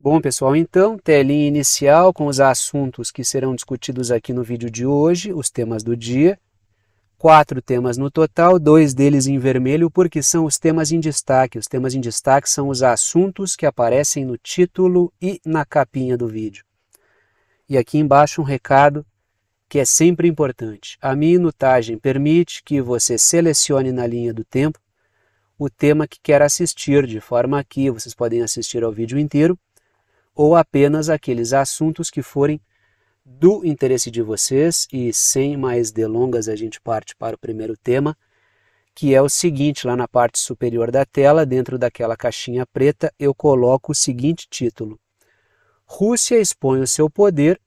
Bom, pessoal, então, telinha inicial com os assuntos que serão discutidos aqui no vídeo de hoje, os temas do dia. 4 temas no total, 2 deles em vermelho, porque são os temas em destaque. Os temas em destaque são os assuntos que aparecem no título e na capinha do vídeo. E aqui embaixo um recado que é sempre importante. A minutagem permite que você selecione na linha do tempo o tema que quer assistir, de forma que vocês podem assistir ao vídeo inteiro ou apenas aqueles assuntos que forem do interesse de vocês. E sem mais delongas a gente parte para o primeiro tema, que é o seguinte: lá na parte superior da tela, dentro daquela caixinha preta, eu coloco o seguinte título: Rússia expõe o seu poder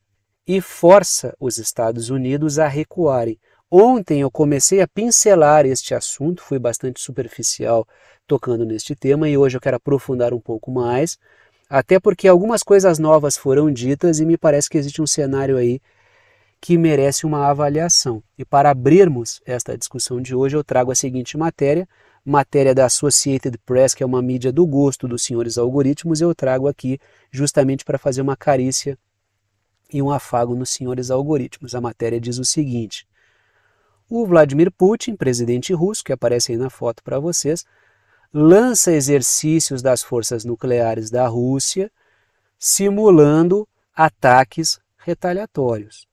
e força os Estados Unidos a recuarem. Ontem eu comecei a pincelar este assunto, fui bastante superficial tocando neste tema e hoje eu quero aprofundar um pouco mais, até porque algumas coisas novas foram ditas e me parece que existe um cenário aí que merece uma avaliação. E para abrirmos esta discussão de hoje, eu trago a seguinte matéria da Associated Press, que é uma mídia do gosto dos senhores algoritmos. Eu trago aqui justamente para fazer uma carícia e um afago nos senhores algoritmos. A matéria diz o seguinte: o Vladimir Putin, presidente russo, que aparece aí na foto para vocês, lança exercícios das forças nucleares da Rússia, simulando ataques retaliatórios.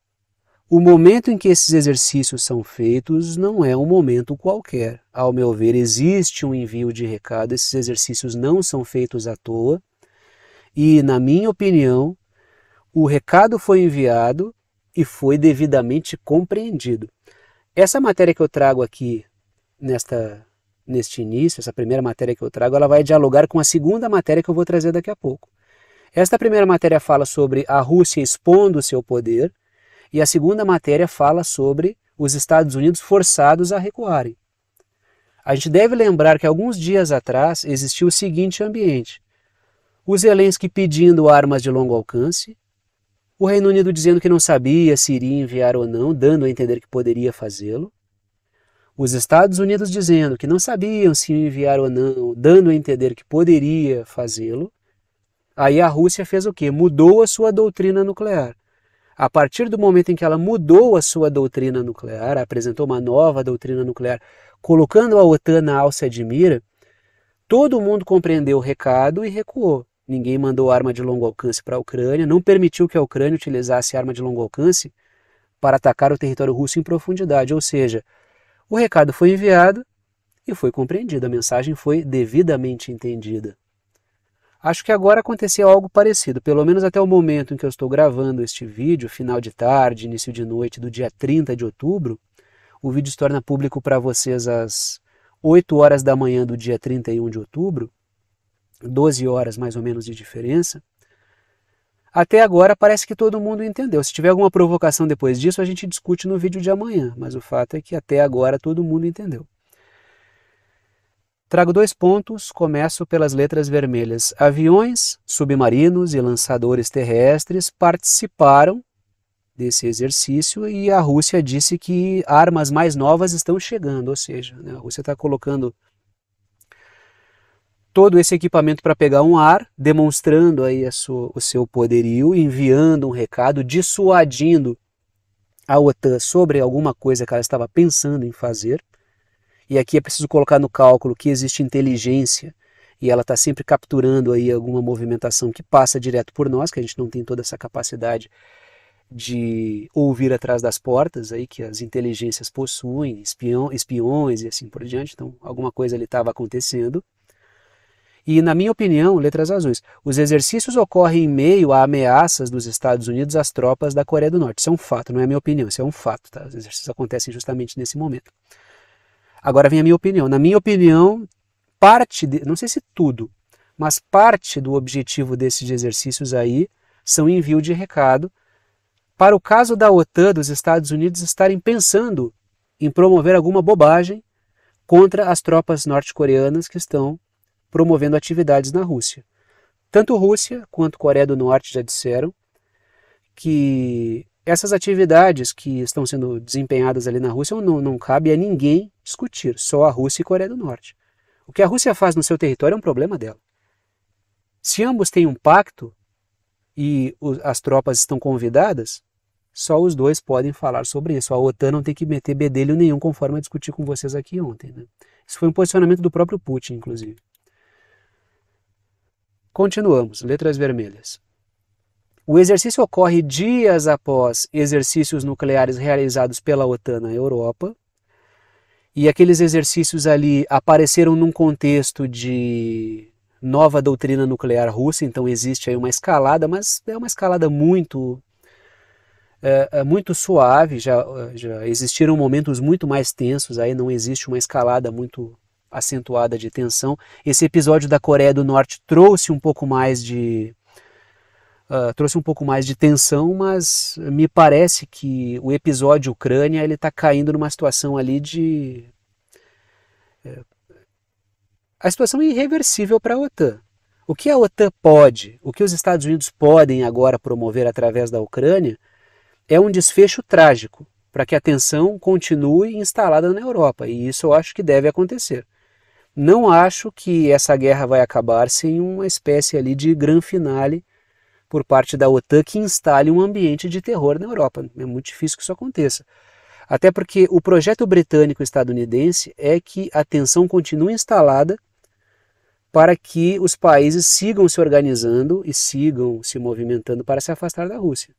O momento em que esses exercícios são feitos não é um momento qualquer. Ao meu ver, existe um envio de recado, esses exercícios não são feitos à toa, e, na minha opinião, o recado foi enviado e foi devidamente compreendido. Essa matéria que eu trago aqui neste início, essa primeira matéria que eu trago, ela vai dialogar com a segunda matéria que eu vou trazer daqui a pouco. Esta primeira matéria fala sobre a Rússia expondo o seu poder e a segunda matéria fala sobre os Estados Unidos forçados a recuarem. A gente deve lembrar que alguns dias atrás existiu o seguinte ambiente: o Zelensky pedindo armas de longo alcance, o Reino Unido dizendo que não sabia se iria enviar ou não, dando a entender que poderia fazê-lo. Os Estados Unidos dizendo que não sabiam se enviar ou não, dando a entender que poderia fazê-lo. Aí a Rússia fez o quê? Mudou a sua doutrina nuclear. A partir do momento em que ela mudou a sua doutrina nuclear, apresentou uma nova doutrina nuclear, colocando a OTAN na alça de mira, todo mundo compreendeu o recado e recuou. Ninguém mandou arma de longo alcance para a Ucrânia, não permitiu que a Ucrânia utilizasse arma de longo alcance para atacar o território russo em profundidade. Ou seja, o recado foi enviado e foi compreendido, a mensagem foi devidamente entendida. Acho que agora aconteceu algo parecido, pelo menos até o momento em que eu estou gravando este vídeo, final de tarde, início de noite do dia 30 de outubro, o vídeo se torna público para vocês às 8 horas da manhã do dia 31 de outubro, 12 horas mais ou menos de diferença. Até agora parece que todo mundo entendeu. Se tiver alguma provocação depois disso, a gente discute no vídeo de amanhã, mas o fato é que até agora todo mundo entendeu. Trago 2 pontos, começo pelas letras vermelhas. Aviões, submarinos e lançadores terrestres participaram desse exercício e a Rússia disse que armas mais novas estão chegando, ou seja, a Rússia está colocando todo esse equipamento para pegar um ar, demonstrando aí o seu poderio, enviando um recado, dissuadindo a OTAN sobre alguma coisa que ela estava pensando em fazer. E aqui é preciso colocar no cálculo que existe inteligência e ela está sempre capturando aí alguma movimentação que passa direto por nós, que a gente não tem toda essa capacidade de ouvir atrás das portas aí que as inteligências possuem, espiões e assim por diante. Então alguma coisa ali estava acontecendo. E, na minha opinião, letras azuis, os exercícios ocorrem em meio a ameaças dos Estados Unidos às tropas da Coreia do Norte. Isso é um fato, não é a minha opinião, isso é um fato. Tá? Os exercícios acontecem justamente nesse momento. Agora vem a minha opinião. Na minha opinião, não sei se tudo, mas parte do objetivo desses exercícios aí são envio de recado para o caso da OTAN, dos Estados Unidos, estarem pensando em promover alguma bobagem contra as tropas norte-coreanas que estão promovendo atividades na Rússia. Tanto Rússia quanto Coreia do Norte já disseram que essas atividades que estão sendo desempenhadas ali na Rússia não cabe a ninguém discutir, só a Rússia e Coreia do Norte. O que a Rússia faz no seu território é um problema dela. Se ambos têm um pacto, e as tropas estão convidadas, só os dois podem falar sobre isso. A OTAN não tem que meter bedelho nenhum, conforme eu discuti com vocês aqui ontem, né? Isso foi um posicionamento do próprio Putin, inclusive. Continuamos, letras vermelhas. O exercício ocorre dias após exercícios nucleares realizados pela OTAN na Europa, e aqueles exercícios ali apareceram num contexto de nova doutrina nuclear russa, então existe aí uma escalada, mas é uma escalada muito suave, já existiram momentos muito mais tensos, aí não existe uma escalada muito acentuada de tensão. Esse episódio da Coreia do Norte trouxe um pouco mais de tensão, mas me parece que o episódio Ucrânia ele está caindo numa situação ali de a situação é irreversível para a OTAN. O que a OTAN pode, o que os Estados Unidos podem agora promover através da Ucrânia é um desfecho trágico para que a tensão continue instalada na Europa, e isso eu acho que deve acontecer. Não acho que essa guerra vai acabar sem uma espécie ali de grande finale por parte da OTAN que instale um ambiente de terror na Europa. É muito difícil que isso aconteça. Até porque o projeto britânico-estadunidense é que a tensão continue instalada para que os países sigam se organizando e sigam se movimentando para se afastar da Rússia.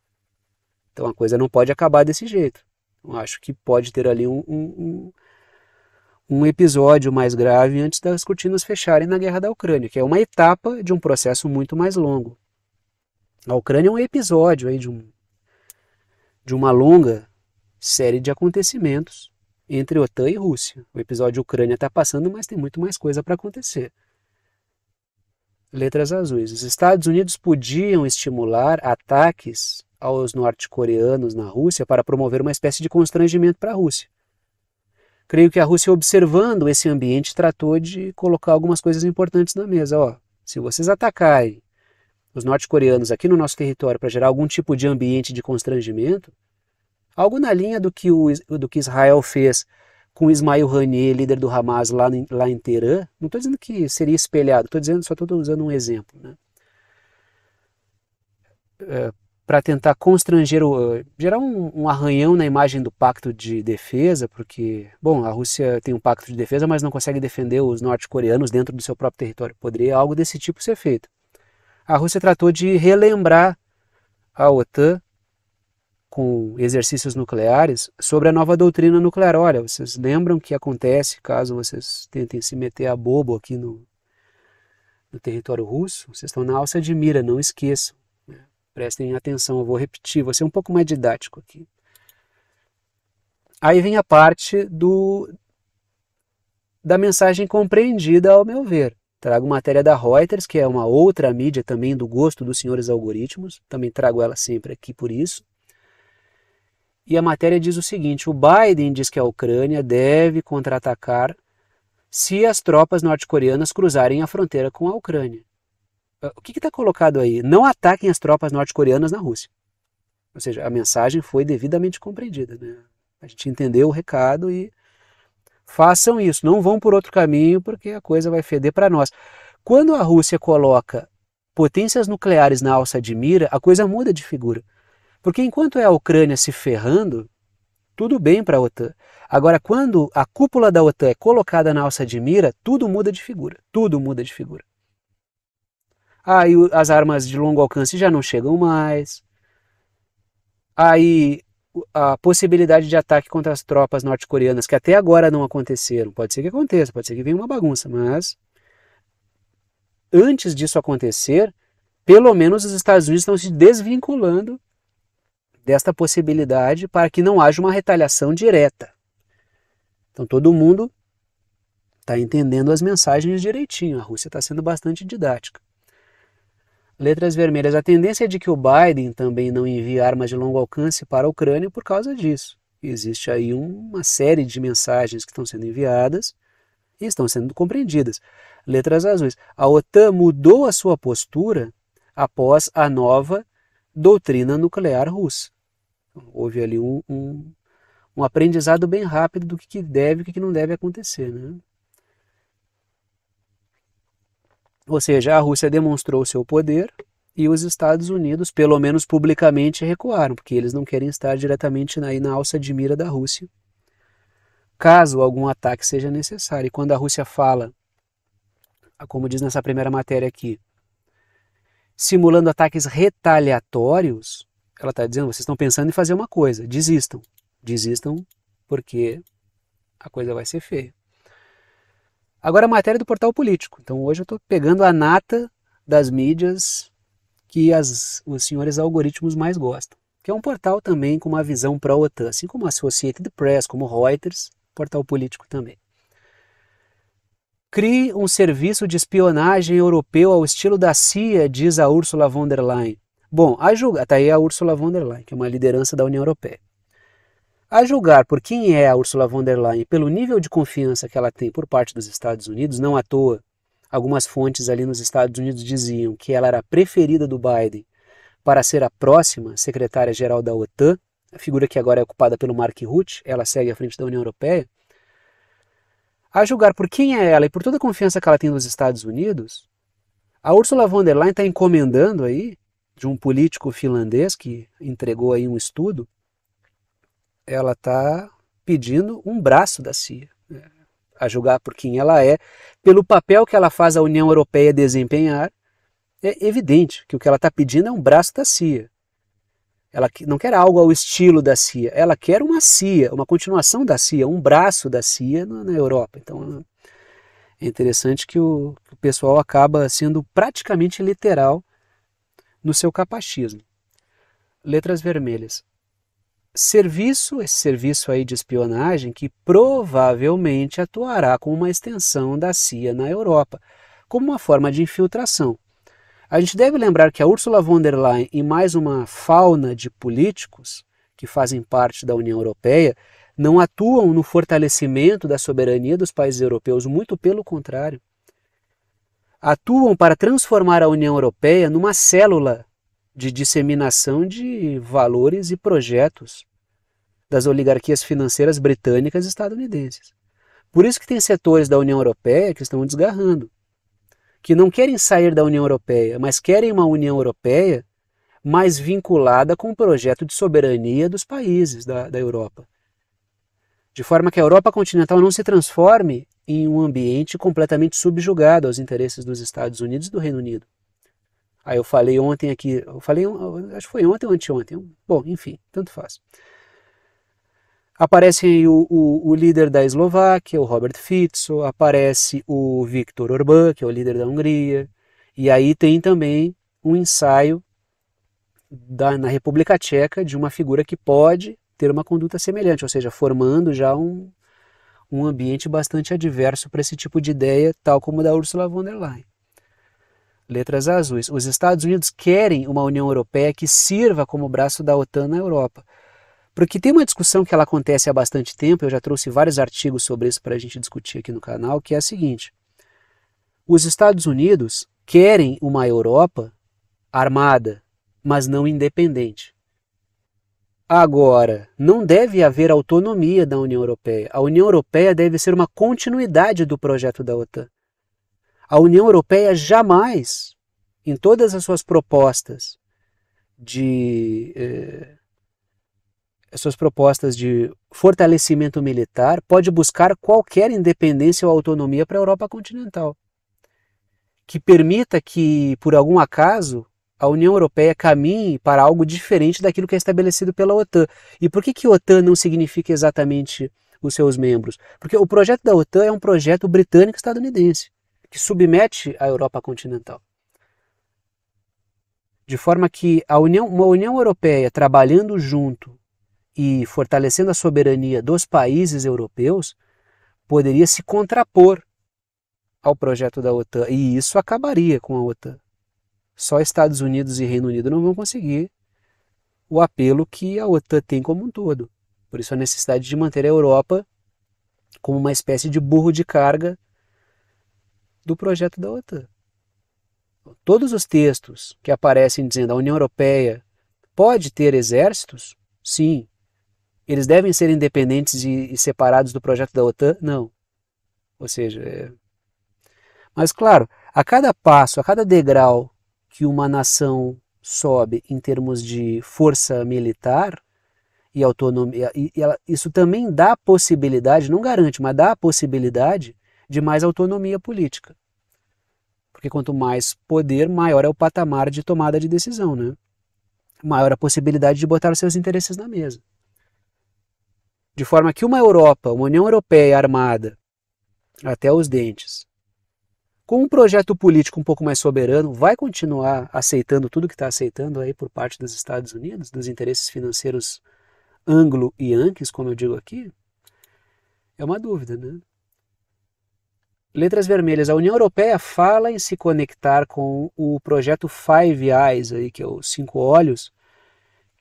Então a coisa não pode acabar desse jeito. Eu acho que pode ter ali um episódio mais grave antes das cortinas fecharem na guerra da Ucrânia, que é uma etapa de um processo muito mais longo. A Ucrânia é um episódio aí de uma longa série de acontecimentos entre OTAN e Rússia. O episódio Ucrânia está passando, mas tem muito mais coisa para acontecer. Letras azuis. Os Estados Unidos podiam estimular ataques aos norte-coreanos na Rússia para promover uma espécie de constrangimento para a Rússia. Creio que a Rússia, observando esse ambiente, tratou de colocar algumas coisas importantes na mesa. Ó, se vocês atacarem os norte-coreanos aqui no nosso território para gerar algum tipo de ambiente de constrangimento, algo na linha do que Israel fez com o Ismail Haniyeh, líder do Hamas lá em Teherã. Não estou dizendo que seria espelhado, só estou usando um exemplo, né? Para tentar constranger, gerar um arranhão na imagem do pacto de defesa, porque, bom, a Rússia tem um pacto de defesa, mas não consegue defender os norte-coreanos dentro do seu próprio território. Poderia algo desse tipo ser feito. A Rússia tratou de relembrar a OTAN com exercícios nucleares sobre a nova doutrina nuclear. Olha, vocês lembram o que acontece caso vocês tentem se meter a bobo aqui no território russo? Vocês estão na alça de mira, não esqueçam. Prestem atenção, eu vou repetir, vou ser um pouco mais didático aqui. Aí vem a parte da mensagem compreendida, ao meu ver. Trago matéria da Reuters, que é uma outra mídia também do gosto dos senhores algoritmos, também trago ela sempre aqui por isso. E a matéria diz o seguinte: o Biden diz que a Ucrânia deve contra-atacar se as tropas norte-coreanas cruzarem a fronteira com a Ucrânia. O que está colocado aí? Não ataquem as tropas norte-coreanas na Rússia. Ou seja, a mensagem foi devidamente compreendida, né? A gente entendeu o recado e façam isso. Não vão por outro caminho porque a coisa vai feder para nós. Quando a Rússia coloca potências nucleares na alça de mira, a coisa muda de figura. Porque enquanto é a Ucrânia se ferrando, tudo bem para a OTAN. Agora, quando a cúpula da OTAN é colocada na alça de mira, tudo muda de figura. Tudo muda de figura. Aí as armas de longo alcance já não chegam mais. Aí a possibilidade de ataque contra as tropas norte-coreanas, que até agora não aconteceram, pode ser que aconteça, pode ser que venha uma bagunça, mas antes disso acontecer, pelo menos os Estados Unidos estão se desvinculando desta possibilidade para que não haja uma retaliação direta. Então todo mundo está entendendo as mensagens direitinho, a Rússia está sendo bastante didática. Letras vermelhas. A tendência é de que o Biden também não envie armas de longo alcance para a Ucrânia por causa disso. Existe aí uma série de mensagens que estão sendo enviadas e estão sendo compreendidas. Letras azuis. A OTAN mudou a sua postura após a nova doutrina nuclear russa. Houve ali um aprendizado bem rápido do que deve e o que não deve acontecer, né? Ou seja, a Rússia demonstrou seu poder e os Estados Unidos, pelo menos publicamente, recuaram, porque eles não querem estar diretamente aí na alça de mira da Rússia, caso algum ataque seja necessário. E quando a Rússia fala, como diz nessa primeira matéria aqui, simulando ataques retaliatórios, ela está dizendo, vocês estão pensando em fazer uma coisa, desistam. Desistam porque a coisa vai ser feia. Agora a matéria do Portal Político. Então hoje eu estou pegando a nata das mídias que os senhores algoritmos mais gostam. Que é um portal também com uma visão pró-OTAN, assim como a Associated Press, como Reuters, portal político também. Crie um serviço de espionagem europeu ao estilo da CIA, diz a Ursula von der Leyen. Bom, está aí a Ursula von der Leyen, que é uma liderança da União Europeia. A julgar por quem é a Ursula von der Leyen, pelo nível de confiança que ela tem por parte dos Estados Unidos, não à toa, algumas fontes ali nos Estados Unidos diziam que ela era a preferida do Biden para ser a próxima secretária-geral da OTAN, a figura que agora é ocupada pelo Mark Rutte, ela segue à frente da União Europeia. A julgar por quem é ela e por toda a confiança que ela tem nos Estados Unidos, a Ursula von der Leyen está encomendando aí, de um político finlandês que entregou aí um estudo, ela está pedindo um braço da CIA, a julgar por quem ela é, pelo papel que ela faz a União Europeia desempenhar. É evidente que o que ela está pedindo é um braço da CIA. Ela não quer algo ao estilo da CIA, ela quer uma CIA, uma continuação da CIA, um braço da CIA na Europa. Então é interessante que o pessoal acaba sendo praticamente literal no seu capachismo. Letras vermelhas. Esse serviço aí de espionagem que provavelmente atuará como uma extensão da CIA na Europa, como uma forma de infiltração. A gente deve lembrar que a Ursula von der Leyen e mais uma fauna de políticos que fazem parte da União Europeia não atuam no fortalecimento da soberania dos países europeus, muito pelo contrário. Atuam para transformar a União Europeia numa célula de disseminação de valores e projetos das oligarquias financeiras britânicas e estadunidenses. Por isso que tem setores da União Europeia que estão desgarrando, que não querem sair da União Europeia, mas querem uma União Europeia mais vinculada com o projeto de soberania dos países da Europa. De forma que a Europa continental não se transforme em um ambiente completamente subjugado aos interesses dos Estados Unidos e do Reino Unido. Aí eu falei ontem aqui, acho que foi ontem ou anteontem, bom, enfim, tanto faz. Aparece aí o líder da Eslováquia, o Robert Fico, aparece o Viktor Orbán, que é o líder da Hungria, e aí tem também um ensaio na República Tcheca de uma figura que pode ter uma conduta semelhante, ou seja, formando já um ambiente bastante adverso para esse tipo de ideia, tal como o da Ursula von der Leyen. Letras azuis. Os Estados Unidos querem uma União Europeia que sirva como braço da OTAN na Europa. Porque tem uma discussão que ela acontece há bastante tempo, eu já trouxe vários artigos sobre isso para a gente discutir aqui no canal, que é a seguinte: os Estados Unidos querem uma Europa armada, mas não independente. Agora, não deve haver autonomia da União Europeia. A União Europeia deve ser uma continuidade do projeto da OTAN. A União Europeia jamais, em todas as suas propostas de fortalecimento militar, pode buscar qualquer independência ou autonomia para a Europa continental, que permita que, por algum acaso, a União Europeia caminhe para algo diferente daquilo que é estabelecido pela OTAN. E por que a OTAN não significa exatamente os seus membros? Porque o projeto da OTAN é um projeto britânico-estadunidense, que submete a Europa continental. De forma que uma União Europeia trabalhando junto e fortalecendo a soberania dos países europeus poderia se contrapor ao projeto da OTAN, e isso acabaria com a OTAN. Só Estados Unidos e Reino Unido não vão conseguir o apelo que a OTAN tem como um todo. Por isso a necessidade de manter a Europa como uma espécie de burro de carga do projeto da OTAN. Todos os textos que aparecem dizendo a União Europeia pode ter exércitos, sim. Eles devem ser independentes e separados do projeto da OTAN? Não. Ou seja, Mas claro, a cada passo, a cada degrau que uma nação sobe em termos de força militar e autonomia, isso também dá a possibilidade, não garante, mas dá a possibilidade de mais autonomia política. Porque quanto mais poder, maior é o patamar de tomada de decisão, né? Maior a possibilidade de botar os seus interesses na mesa. De forma que uma Europa, uma União Europeia armada até os dentes, com um projeto político um pouco mais soberano, vai continuar aceitando tudo que está aceitando aí por parte dos Estados Unidos, dos interesses financeiros anglo e yankees, como eu digo aqui? É uma dúvida, né? Letras vermelhas. A União Europeia fala em se conectar com o projeto Five Eyes, aí, que é os 5 olhos,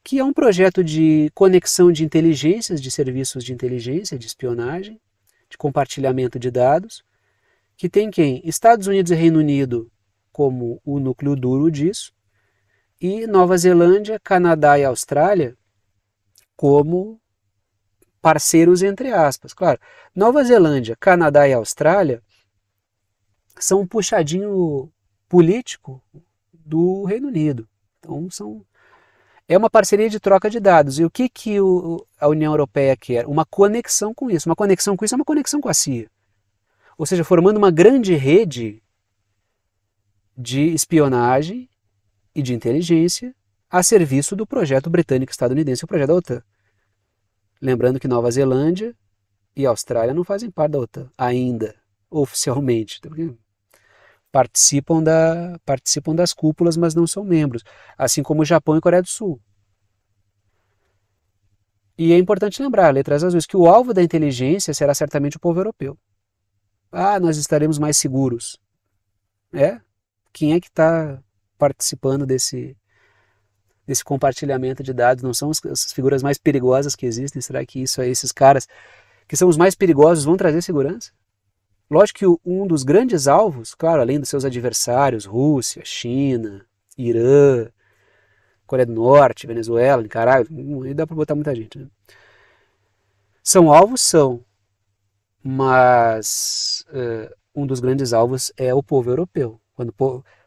que é um projeto de conexão de inteligências, de serviços de inteligência, de espionagem, de compartilhamento de dados, que tem quem? Estados Unidos e Reino Unido como o núcleo duro disso, e Nova Zelândia, Canadá e Austrália como parceiros entre aspas. Claro, Nova Zelândia, Canadá e Austrália são um puxadinho político do Reino Unido. Então é uma parceria de troca de dados. E o que a União Europeia quer? Uma conexão com isso. Uma conexão com isso é uma conexão com a CIA. Ou seja, formando uma grande rede de espionagem e de inteligência a serviço do projeto britânico-estadunidense, o projeto da OTAN. Lembrando que Nova Zelândia e Austrália não fazem parte da OTAN ainda, oficialmente. Participam das cúpulas, mas não são membros, assim como o Japão e Coreia do Sul. E é importante lembrar, letras azuis, que o alvo da inteligência será certamente o povo europeu. Ah, nós estaremos mais seguros. Quem é que está participando desse compartilhamento de dados? Não são as figuras mais perigosas que existem? Será que esses caras que são os mais perigosos vão trazer segurança? Lógico que um dos grandes alvos, claro, além dos seus adversários, Rússia, China, Irã, Coreia do Norte, Venezuela, Nicarágua, e dá para botar muita gente, né? São alvos, mas um dos grandes alvos é o povo europeu.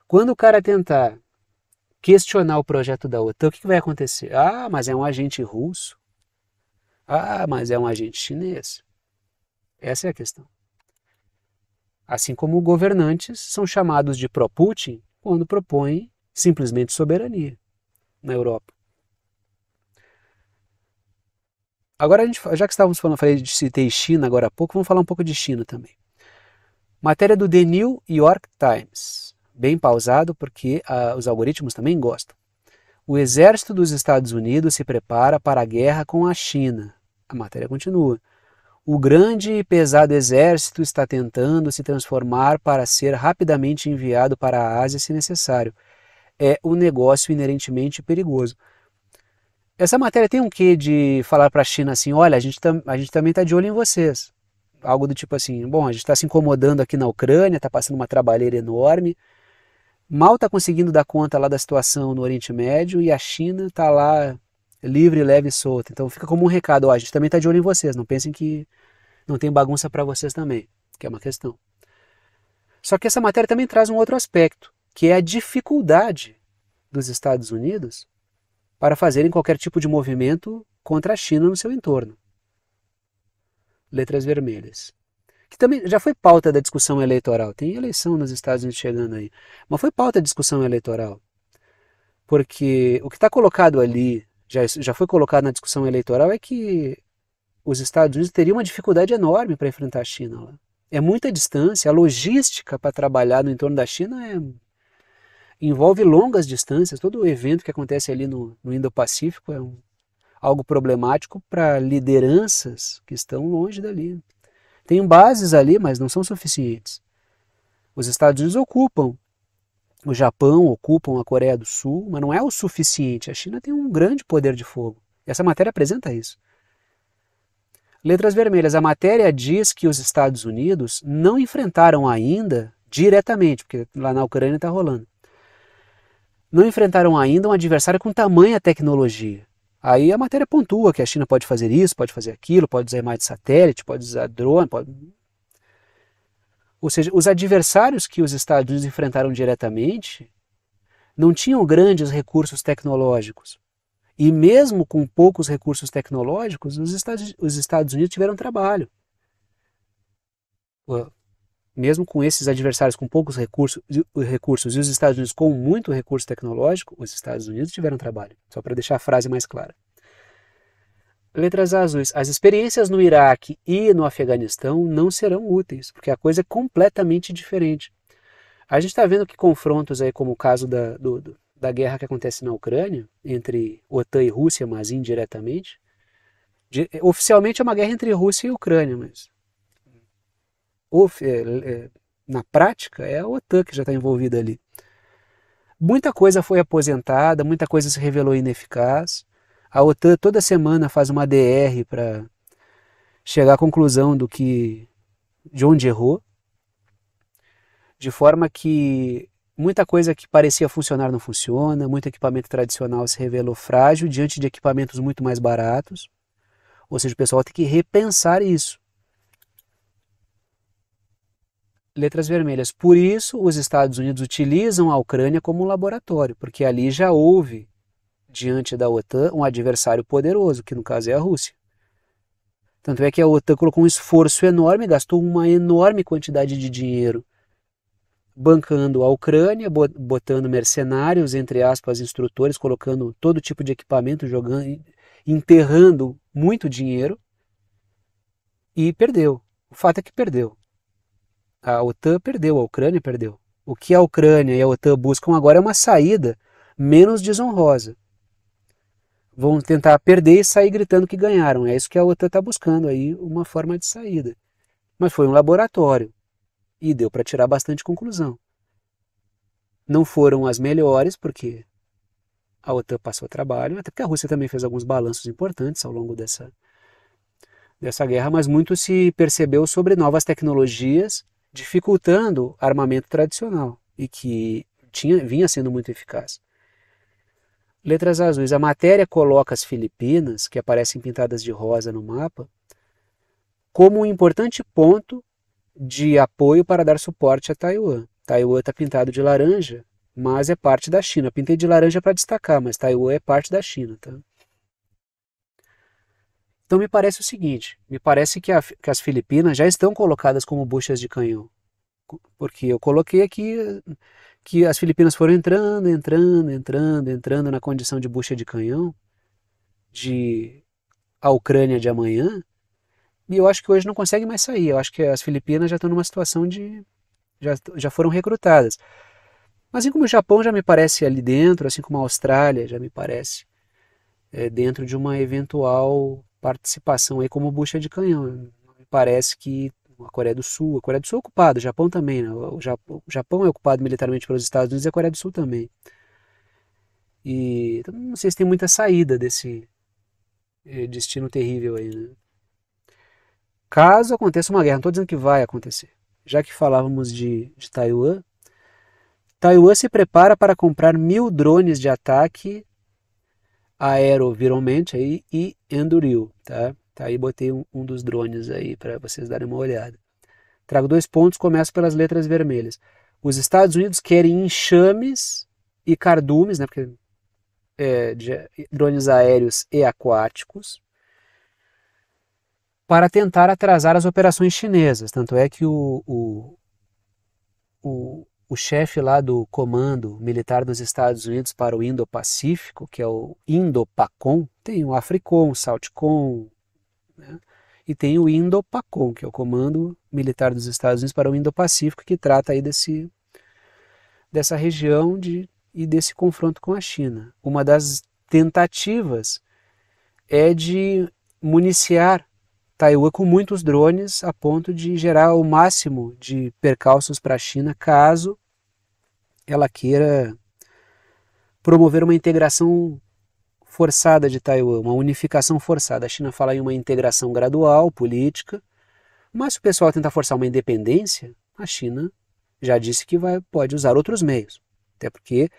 Quando o cara tentar questionar o projeto da OTAN, o que vai acontecer? Ah, mas é um agente russo. Ah, mas é um agente chinês. Essa é a questão. Assim como governantes são chamados de pró-Putin quando propõem simplesmente soberania na Europa. Agora, já que estávamos citei China agora há pouco, vamos falar um pouco de China também. Matéria do The New York Times. Bem pausado, porque os algoritmos também gostam. O exército dos Estados Unidos se prepara para a guerra com a China. A matéria continua. O grande e pesado exército está tentando se transformar para ser rapidamente enviado para a Ásia se necessário. É um negócio inerentemente perigoso. Essa matéria tem um quê de falar para a China assim, olha, a gente também está de olho em vocês. Algo do tipo assim, bom, a gente está se incomodando aqui na Ucrânia, está passando uma trabalheira enorme, mal está conseguindo dar conta lá da situação no Oriente Médio e a China está lá livre, leve e solta. Então fica como um recado, ó, a gente também está de olho em vocês, não pensem que não tem bagunça para vocês também, que é uma questão. Só que essa matéria também traz um outro aspecto, que é a dificuldade dos Estados Unidos para fazerem qualquer tipo de movimento contra a China no seu entorno. Letras vermelhas. Que também já foi pauta da discussão eleitoral. Tem eleição nos Estados Unidos chegando aí. Mas foi pauta da discussão eleitoral. Porque o que está colocado ali, já foi colocado na discussão eleitoral, é que os Estados Unidos teriam uma dificuldade enorme para enfrentar a China lá. É muita distância, a logística para trabalhar no entorno da China envolve longas distâncias. Todo evento que acontece ali no Indo-Pacífico é algo problemático para lideranças que estão longe dali. Tem bases ali, mas não são suficientes. Os Estados Unidos ocupam o Japão, ocupam a Coreia do Sul, mas não é o suficiente. A China tem um grande poder de fogo. E essa matéria apresenta isso. Letras vermelhas. A matéria diz que os Estados Unidos não enfrentaram ainda diretamente, porque lá na Ucrânia está rolando, não enfrentaram ainda um adversário com tamanha tecnologia. Aí a matéria pontua que a China pode fazer isso, pode fazer aquilo, pode usar imagem de satélite, pode usar drone, Ou seja, os adversários que os Estados Unidos enfrentaram diretamente não tinham grandes recursos tecnológicos. E mesmo com poucos recursos tecnológicos, os Estados Unidos tiveram trabalho. Mesmo com esses adversários com poucos recursos e os Estados Unidos com muito recurso tecnológico, os Estados Unidos tiveram trabalho. Só para deixar a frase mais clara. Letras azuis. As experiências no Iraque e no Afeganistão não serão úteis, porque a coisa é completamente diferente. A gente está vendo que confrontos aí, como o caso da guerra que acontece na Ucrânia, entre OTAN e Rússia, mas indiretamente, oficialmente é uma guerra entre Rússia e Ucrânia, mas na prática é a OTAN que já está envolvida ali. Muita coisa foi aposentada, muita coisa se revelou ineficaz. A OTAN toda semana faz uma DR para chegar à conclusão de onde errou, de forma que muita coisa que parecia funcionar não funciona, muito equipamento tradicional se revelou frágil diante de equipamentos muito mais baratos, ou seja, o pessoal tem que repensar isso. Letras vermelhas. Por isso, os Estados Unidos utilizam a Ucrânia como um laboratório, porque ali já houve, diante da OTAN, um adversário poderoso, que no caso é a Rússia. Tanto é que a OTAN colocou um esforço enorme, gastou uma enorme quantidade de dinheiro bancando a Ucrânia, botando mercenários, entre aspas, instrutores, colocando todo tipo de equipamento, jogando, enterrando muito dinheiro, e perdeu. O fato é que perdeu. A OTAN perdeu, a Ucrânia perdeu. O que a Ucrânia e a OTAN buscam agora é uma saída menos desonrosa. Vão tentar perder e sair gritando que ganharam. É isso que a OTAN está buscando aí, uma forma de saída. Mas foi um laboratório e deu para tirar bastante conclusão. Não foram as melhores, porque a OTAN passou trabalho, até porque a Rússia também fez alguns balanços importantes ao longo dessa guerra, mas muito se percebeu sobre novas tecnologias, dificultando armamento tradicional e que vinha sendo muito eficaz. Letras azuis. A matéria coloca as Filipinas, que aparecem pintadas de rosa no mapa, como um importante ponto de apoio para dar suporte a Taiwan. Taiwan está pintado de laranja, mas é parte da China. Pintei de laranja para destacar, mas Taiwan é parte da China. Tá? Então me parece o seguinte, me parece que as Filipinas já estão colocadas como buchas de canhão. Porque eu coloquei aqui que as Filipinas foram entrando na condição de bucha de canhão de a Ucrânia de amanhã, e eu acho que hoje não consegue mais sair. Eu acho que as Filipinas já estão numa situação de já foram recrutadas. Mas assim como o Japão já me parece ali dentro, assim como a Austrália já me parece dentro de uma eventual participação aí como bucha de canhão. Me parece que a Coreia do Sul é ocupada, o Japão também, né? O Japão é ocupado militarmente pelos Estados Unidos e a Coreia do Sul também. E então, não sei se tem muita saída desse destino terrível aí, né? Caso aconteça uma guerra, não estou dizendo que vai acontecer. Já que falávamos de Taiwan, Taiwan se prepara para comprar 1.000 drones de ataque aerovironmente aí, e Anduril, tá? Tá aí, botei um dos drones aí para vocês darem uma olhada. Trago 2 pontos, começo pelas letras vermelhas. Os Estados Unidos querem enxames e cardumes, né, porque drones aéreos e aquáticos, para tentar atrasar as operações chinesas. Tanto é que o chefe lá do Comando Militar dos Estados Unidos para o Indo-Pacífico, que é o Indo-PACOM, tem o AFRICOM, o SALTCOM, né? E tem o Indo-PACOM, que é o Comando Militar dos Estados Unidos para o Indo-Pacífico, que trata aí dessa região e desse confronto com a China. Uma das tentativas é de municiar Taiwan com muitos drones a ponto de gerar o máximo de percalços para a China caso ela queira promover uma integração forçada de Taiwan, uma unificação forçada. A China fala em uma integração gradual, política, mas se o pessoal tentar forçar uma independência, a China já disse que pode usar outros meios. Até porque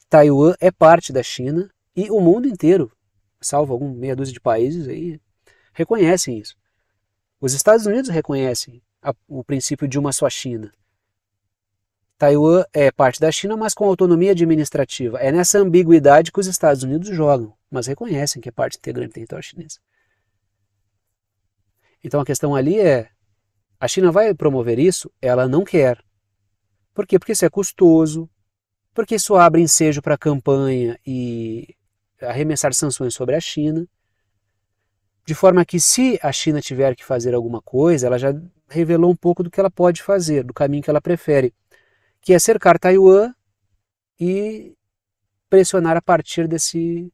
Taiwan é parte da China e o mundo inteiro, salvo alguma meia dúzia de países aí, reconhecem isso. Os Estados Unidos reconhecem o princípio de uma só China. Taiwan é parte da China, mas com autonomia administrativa. É nessa ambiguidade que os Estados Unidos jogam, mas reconhecem que é parte integrante do território chinês. Então a questão ali é, a China vai promover isso? Ela não quer. Por quê? Porque isso é custoso, porque isso abre ensejo para a campanha e arremessar sanções sobre a China, de forma que se a China tiver que fazer alguma coisa, ela já revelou um pouco do que ela pode fazer, do caminho que ela prefere, que é cercar Taiwan e pressionar a partir desse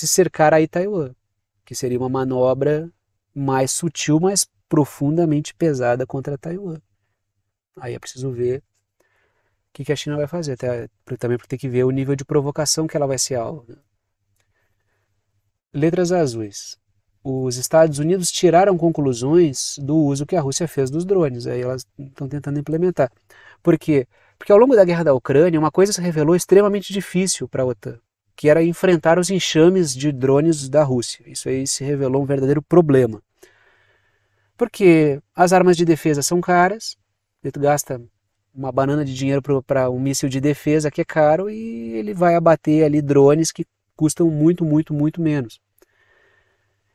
cercar aí Taiwan, que seria uma manobra mais sutil, mas profundamente pesada contra Taiwan. Aí é preciso ver o que a China vai fazer, também porque tem que ver o nível de provocação que ela vai ser alvo. Letras azuis. Os Estados Unidos tiraram conclusões do uso que a Rússia fez dos drones, aí elas estão tentando implementar. Por quê? Porque ao longo da guerra da Ucrânia, uma coisa se revelou extremamente difícil para a OTAN, que era enfrentar os enxames de drones da Rússia. Isso aí se revelou um verdadeiro problema. Porque as armas de defesa são caras, tu gasta uma banana de dinheiro para um míssil de defesa que é caro e ele vai abater ali drones que custam muito, muito, muito menos.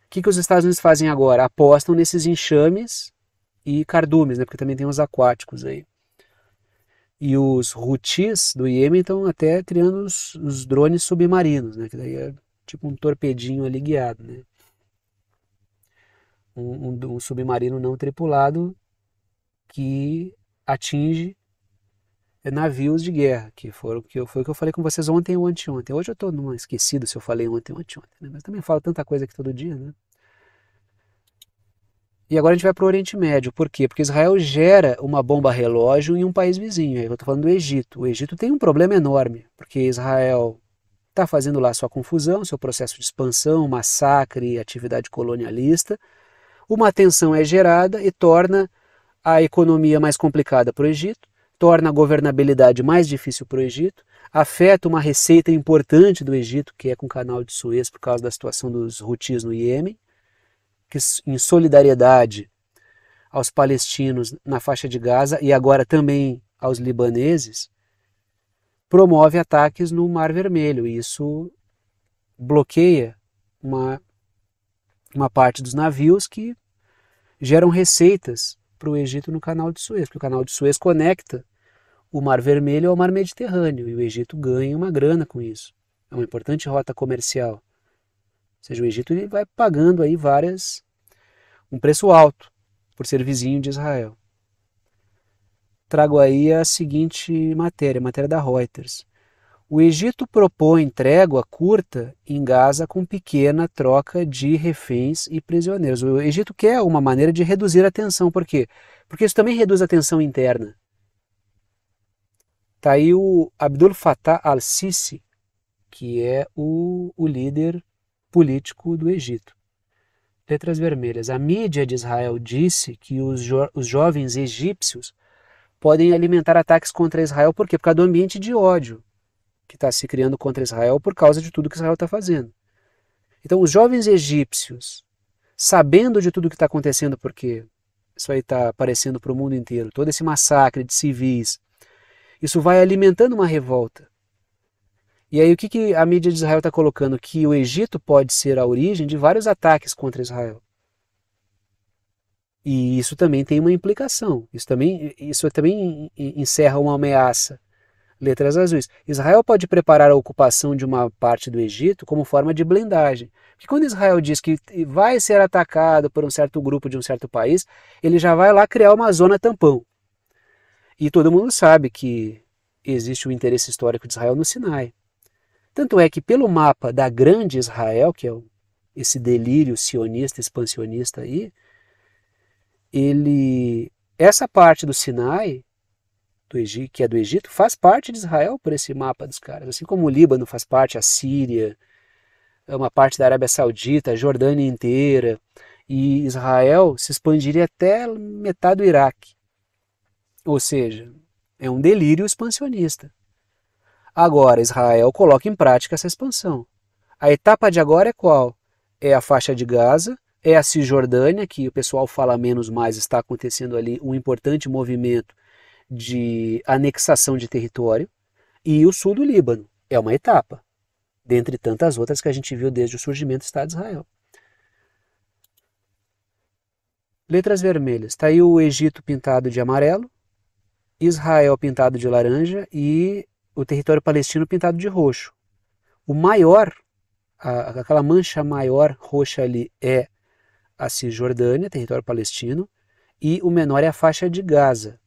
O que os Estados Unidos fazem agora? Apostam nesses enxames e cardumes, né? Porque também tem os aquáticos aí. E os Houthis do Iêmen estão até criando os drones submarinos, né? Que daí é tipo um torpedinho ali guiado, né? Um submarino não tripulado que atinge navios de guerra, que foi o que eu falei com vocês ontem ou anteontem. Hoje eu estou esquecido se eu falei ontem ou anteontem, né? Mas também falo tanta coisa aqui todo dia, né? E agora a gente vai para o Oriente Médio. Por quê? Porque Israel gera uma bomba relógio em um país vizinho. Eu estou falando do Egito. O Egito tem um problema enorme, porque Israel está fazendo lá sua confusão, seu processo de expansão, massacre, atividade colonialista. Uma tensão é gerada e torna a economia mais complicada para o Egito, torna a governabilidade mais difícil para o Egito, afeta uma receita importante do Egito, que é com o canal de Suez, por causa da situação dos Houthis no Iêmen, que em solidariedade aos palestinos na faixa de Gaza e agora também aos libaneses, promove ataques no Mar Vermelho. E isso bloqueia uma parte dos navios que geram receitas para o Egito no canal de Suez, porque o canal de Suez conecta o Mar Vermelho ao Mar Mediterrâneo e o Egito ganha uma grana com isso. É uma importante rota comercial. Ou seja, o Egito ele vai pagando aí um preço alto por ser vizinho de Israel. Trago aí a seguinte matéria da Reuters. O Egito propõe trégua curta em Gaza com pequena troca de reféns e prisioneiros. O Egito quer uma maneira de reduzir a tensão. Por quê? Porque isso também reduz a tensão interna. Está aí o Abdul Fattah al-Sisi, que é o líder político do Egito. Letras vermelhas. A mídia de Israel disse que os jovens egípcios podem alimentar ataques contra Israel. Por quê? Por causa do ambiente de ódio que está se criando contra Israel por causa de tudo que Israel está fazendo. Então, os jovens egípcios, sabendo de tudo que está acontecendo, porque isso aí está aparecendo para o mundo inteiro, todo esse massacre de civis, isso vai alimentando uma revolta. E aí o que a mídia de Israel está colocando? Que o Egito pode ser a origem de vários ataques contra Israel. E isso também tem uma implicação, isso também encerra uma ameaça. Letras azuis. Israel pode preparar a ocupação de uma parte do Egito como forma de blindagem. Porque quando Israel diz que vai ser atacado por um certo grupo de um certo país, ele já vai lá criar uma zona tampão. E todo mundo sabe que existe o interesse histórico de Israel no Sinai. Tanto é que pelo mapa da Grande Israel, que é esse delírio sionista, expansionista aí, essa parte do Sinai, que é do Egito, faz parte de Israel por esse mapa dos caras. Assim como o Líbano faz parte, a Síria, uma parte da Arábia Saudita, a Jordânia inteira. E Israel se expandiria até metade do Iraque. Ou seja, é um delírio expansionista. Agora, Israel coloca em prática essa expansão. A etapa de agora é qual? É a faixa de Gaza, é a Cisjordânia, que o pessoal fala menos, mas está acontecendo ali um importante movimento de anexação de território, e o sul do Líbano. É uma etapa, dentre tantas outras que a gente viu desde o surgimento do Estado de Israel. Letras vermelhas. Está aí o Egito pintado de amarelo, Israel pintado de laranja e o território palestino pintado de roxo. O maior, aquela mancha maior roxa ali é a Cisjordânia, território palestino, e o menor é a faixa de Gaza.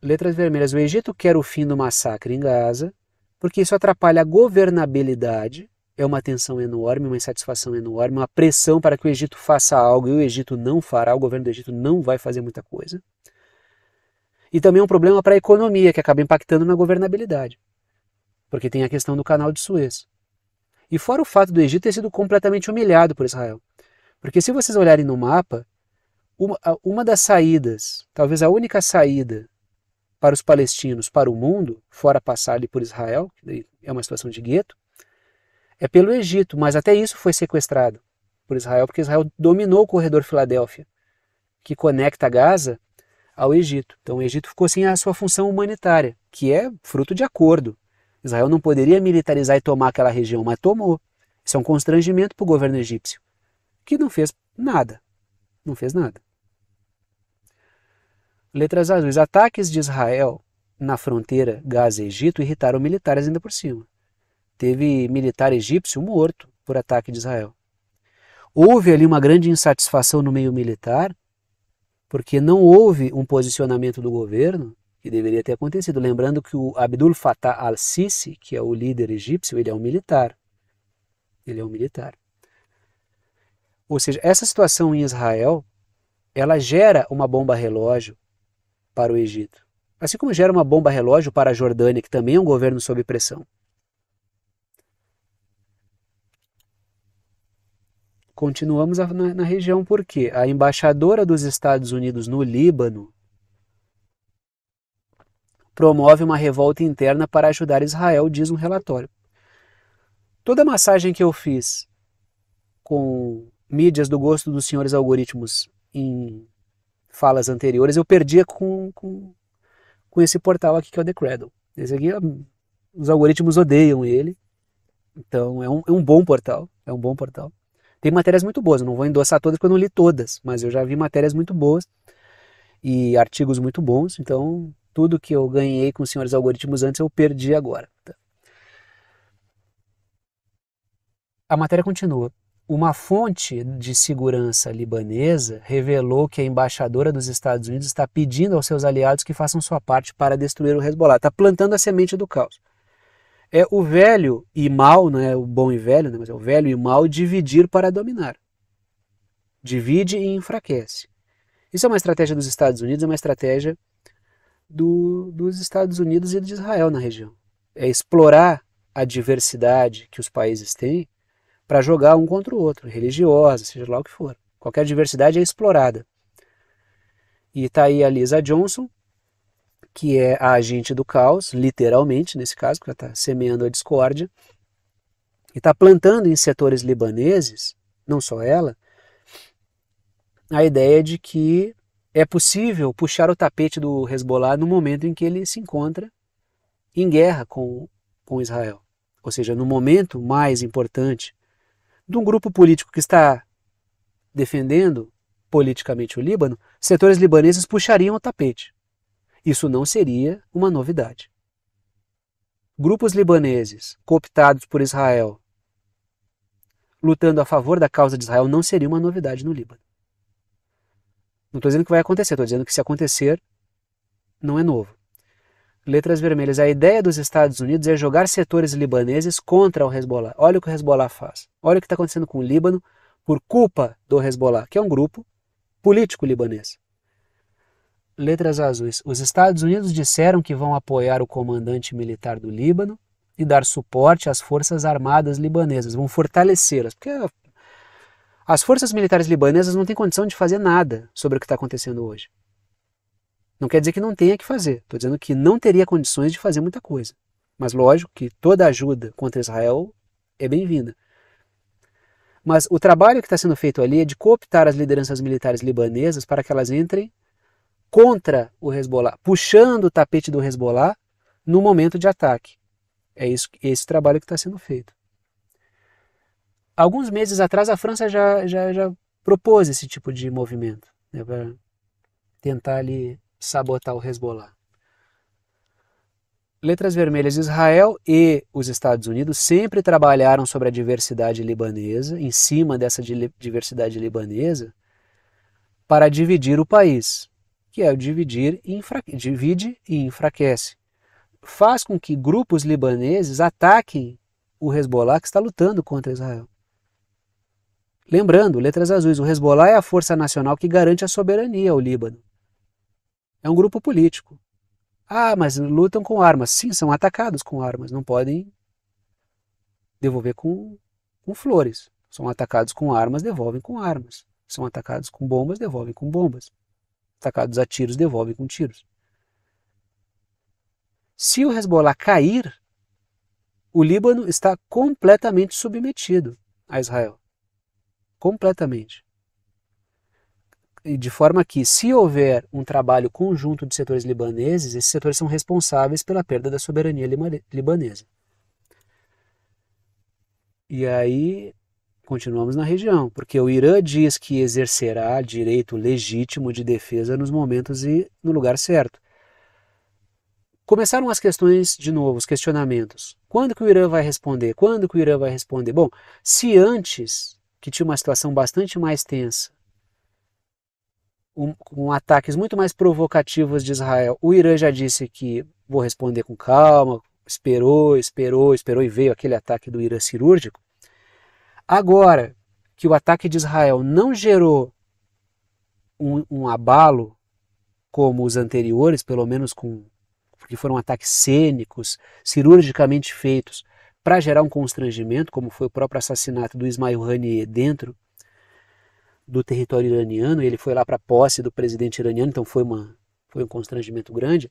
Letras vermelhas. O Egito quer o fim do massacre em Gaza, porque isso atrapalha a governabilidade, é uma tensão enorme, uma insatisfação enorme, uma pressão para que o Egito faça algo e o Egito não fará, o governo do Egito não vai fazer muita coisa. E também é um problema para a economia, que acaba impactando na governabilidade, porque tem a questão do canal de Suez. E fora o fato do Egito ter sido completamente humilhado por Israel. Porque se vocês olharem no mapa, uma das saídas, talvez a única saída para os palestinos, para o mundo, fora passar ali por Israel, que é uma situação de gueto, é pelo Egito, mas até isso foi sequestrado por Israel, porque Israel dominou o corredor Filadélfia, que conecta Gaza ao Egito. Então o Egito ficou sem a sua função humanitária, que é fruto de acordo. Israel não poderia militarizar e tomar aquela região, mas tomou. Isso é um constrangimento para o governo egípcio, que não fez nada. Não fez nada. Letras azuis. Ataques de Israel na fronteira Gaza-Egito irritaram militares ainda por cima. Teve militar egípcio morto por ataque de Israel. Houve ali uma grande insatisfação no meio militar, porque não houve um posicionamento do governo que deveria ter acontecido. Lembrando que o Abdul Fattah al-Sisi, que é o líder egípcio, ele é um militar. Ele é um militar. Ou seja, essa situação em Israel, ela gera uma bomba relógio para o Egito. Assim como gera uma bomba relógio para a Jordânia, que também é um governo sob pressão. Continuamos na região porque a embaixadora dos Estados Unidos no Líbano promove uma revolta interna para ajudar Israel, diz um relatório. Toda a massagem que eu fiz com mídias do gosto dos senhores algoritmos em falas anteriores, eu perdia com esse portal aqui que é o The Cradle. Esse aqui, os algoritmos odeiam ele, então é um bom portal, é um bom portal. Tem matérias muito boas, eu não vou endossar todas porque eu não li todas, mas eu já vi matérias muito boas e artigos muito bons, então tudo que eu ganhei com os senhores algoritmos antes eu perdi agora. A matéria continua. Uma fonte de segurança libanesa revelou que a embaixadora dos Estados Unidos está pedindo aos seus aliados que façam sua parte para destruir o Hezbollah. Está plantando a semente do caos. É o velho e mal, não é o bom e velho, né, mas é o velho e mal dividir para dominar. Divide e enfraquece. Isso é uma estratégia dos Estados Unidos, é uma estratégia dos Estados Unidos e de Israel na região. É explorar a diversidade que os países têm para jogar um contra o outro, religiosa, seja lá o que for. Qualquer diversidade é explorada. E está aí a Lisa Johnson, que é a agente do caos, literalmente nesse caso, que ela está semeando a discórdia, e está plantando em setores libaneses, não só ela, a ideia de que é possível puxar o tapete do Hezbollah no momento em que ele se encontra em guerra com Israel. Ou seja, no momento mais importante de um grupo político que está defendendo politicamente o Líbano, setores libaneses puxariam o tapete. Isso não seria uma novidade. Grupos libaneses cooptados por Israel lutando a favor da causa de Israel não seria uma novidade no Líbano. Não estou dizendo que vai acontecer, estou dizendo que se acontecer, não é novo. Letras vermelhas. A ideia dos Estados Unidos é jogar setores libaneses contra o Hezbollah. Olha o que o Hezbollah faz. Olha o que está acontecendo com o Líbano por culpa do Hezbollah, que é um grupo político libanês. Letras azuis. Os Estados Unidos disseram que vão apoiar o comandante militar do Líbano e dar suporte às forças armadas libanesas. Vão fortalecê-las, porque as forças militares libanesas não têm condição de fazer nada sobre o que está acontecendo hoje. Não quer dizer que não tenha que fazer, estou dizendo que não teria condições de fazer muita coisa. Mas lógico que toda ajuda contra Israel é bem-vinda. Mas o trabalho que está sendo feito ali é de cooptar as lideranças militares libanesas para que elas entrem contra o Hezbollah, puxando o tapete do Hezbollah no momento de ataque. É esse trabalho que está sendo feito. Alguns meses atrás a França já propôs esse tipo de movimento, né, para tentar ali sabotar o Hezbollah. Letras vermelhas: Israel e os Estados Unidos sempre trabalharam sobre a diversidade libanesa, em cima dessa diversidade libanesa, para dividir o país, que é o divide e enfraquece. Faz com que grupos libaneses ataquem o Hezbollah, que está lutando contra Israel. Lembrando, letras azuis, o Hezbollah é a força nacional que garante a soberania ao Líbano. É um grupo político. Ah, mas lutam com armas. Sim, são atacados com armas. Não podem devolver com flores. São atacados com armas, devolvem com armas. São atacados com bombas, devolvem com bombas. Atacados a tiros, devolvem com tiros. Se o Hezbollah cair, o Líbano está completamente submetido a Israel. Completamente. E de forma que, se houver um trabalho conjunto de setores libaneses, esses setores são responsáveis pela perda da soberania libanesa. E aí, continuamos na região, porque o Irã diz que exercerá direito legítimo de defesa nos momentos e no lugar certo. Começaram as questões de novo, os questionamentos. Quando que o Irã vai responder? Quando que o Irã vai responder? Bom, se antes, que tinha uma situação bastante mais tensa, com ataques muito mais provocativos de Israel, o Irã já disse que vou responder com calma, esperou e veio aquele ataque do Irã cirúrgico. Agora que o ataque de Israel não gerou um abalo como os anteriores, pelo menos porque foram ataques cênicos, cirurgicamente feitos, para gerar um constrangimento, como foi o próprio assassinato do Ismail Haniyeh dentro do território iraniano, ele foi lá para a posse do presidente iraniano, então foi um constrangimento grande.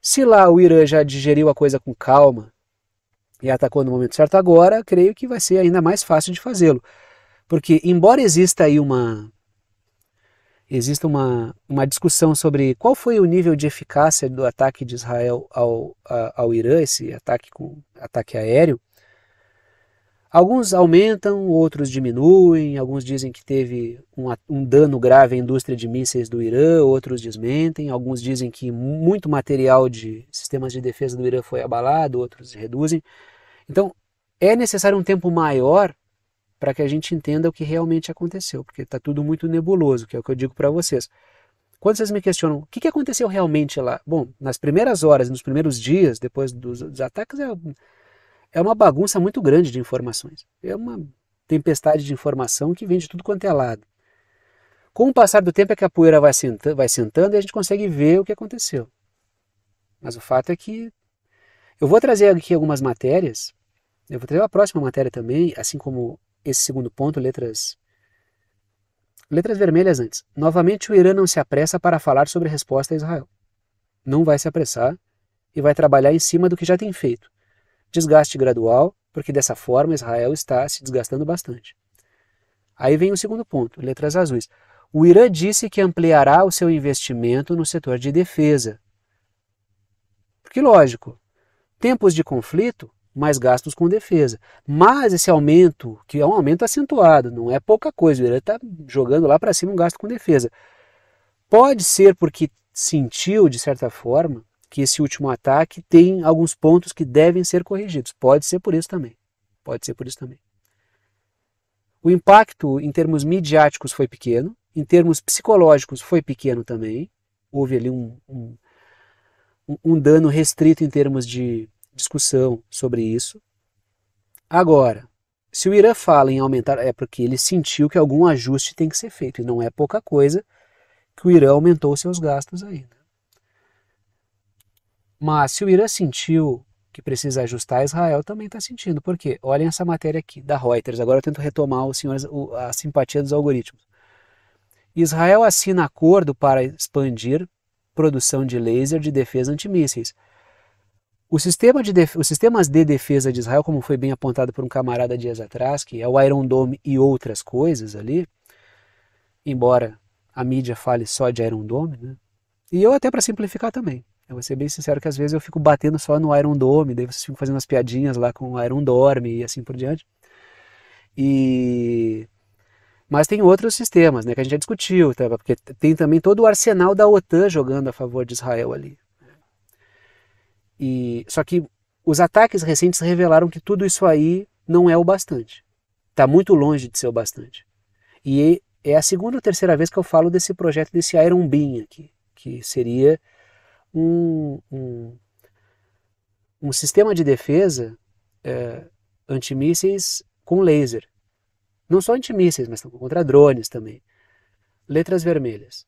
Se lá o Irã já digeriu a coisa com calma e atacou no momento certo, agora creio que vai ser ainda mais fácil de fazê-lo. Porque, embora exista aí uma discussão sobre qual foi o nível de eficácia do ataque de Israel ao Irã, esse ataque aéreo, alguns aumentam, outros diminuem, alguns dizem que teve um dano grave à indústria de mísseis do Irã, outros desmentem, alguns dizem que muito material de sistemas de defesa do Irã foi abalado, outros reduzem. Então, é necessário um tempo maior para que a gente entenda o que realmente aconteceu, porque está tudo muito nebuloso, que é o que eu digo para vocês. Quando vocês me questionam o que aconteceu realmente lá, bom, nas primeiras horas, nos primeiros dias, depois dos ataques, é uma bagunça muito grande de informações. É uma tempestade de informação que vem de tudo quanto é lado. Com o passar do tempo é que a poeira vai sentando e a gente consegue ver o que aconteceu. Mas o fato é que eu vou trazer aqui algumas matérias, eu vou trazer a próxima matéria também, assim como esse segundo ponto, letras vermelhas antes. Novamente o Irã não se apressa para falar sobre a resposta a Israel. Não vai se apressar e vai trabalhar em cima do que já tem feito. Desgaste gradual, porque dessa forma Israel está se desgastando bastante. Aí vem o segundo ponto, letras azuis. O Irã disse que ampliará o seu investimento no setor de defesa. Porque, lógico, tempos de conflito, mais gastos com defesa. Mas esse aumento, que é um aumento acentuado, não é pouca coisa, o Irã está jogando lá para cima um gasto com defesa. Pode ser porque sentiu, de certa forma, que esse último ataque tem alguns pontos que devem ser corrigidos. Pode ser por isso também. O impacto em termos midiáticos foi pequeno, em termos psicológicos foi pequeno também. Houve ali um dano restrito em termos de discussão sobre isso. Agora, se o Irã fala em aumentar, é porque ele sentiu que algum ajuste tem que ser feito, e não é pouca coisa que o Irã aumentou seus gastos ainda. Mas se o Irã sentiu que precisa ajustar, Israel também está sentindo. Por quê? Olhem essa matéria aqui, da Reuters. Agora eu tento retomar a simpatia dos algoritmos. Israel assina acordo para expandir produção de laser de defesa antimísseis. Os sistemas de defesa de Israel, como foi bem apontado por um camarada dias atrás, que é o Iron Dome e outras coisas ali, embora a mídia fale só de Iron Dome, né? E eu até para simplificar também. Eu vou ser bem sincero que às vezes eu fico batendo só no Iron Dome, daí vocês ficam fazendo umas piadinhas lá com o Iron Dorme e assim por diante. Mas tem outros sistemas, né, que a gente já discutiu, tá? Porque tem também todo o arsenal da OTAN jogando a favor de Israel ali. Só que os ataques recentes revelaram que tudo isso aí não é o bastante. Está muito longe de ser o bastante. E é a segunda ou terceira vez que eu falo desse projeto, desse Iron Beam aqui, que seria um sistema de defesa antimísseis com laser. Não só antimísseis, mas contra drones também. Letras vermelhas.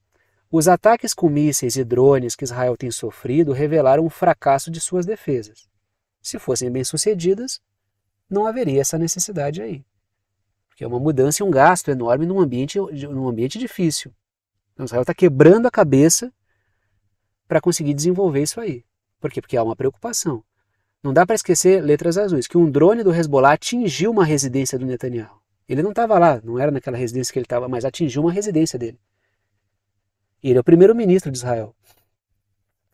Os ataques com mísseis e drones que Israel tem sofrido revelaram um fracasso de suas defesas. Se fossem bem-sucedidas, não haveria essa necessidade aí. Porque é uma mudança e um gasto enorme num ambiente difícil. Então, Israel está quebrando a cabeça para conseguir desenvolver isso aí. Por quê? Porque há uma preocupação. Não dá para esquecer, letras azuis, que um drone do Hezbollah atingiu uma residência do Netanyahu. Ele não estava lá, não era naquela residência que ele estava, mas atingiu uma residência dele. Ele é o primeiro-ministro de Israel.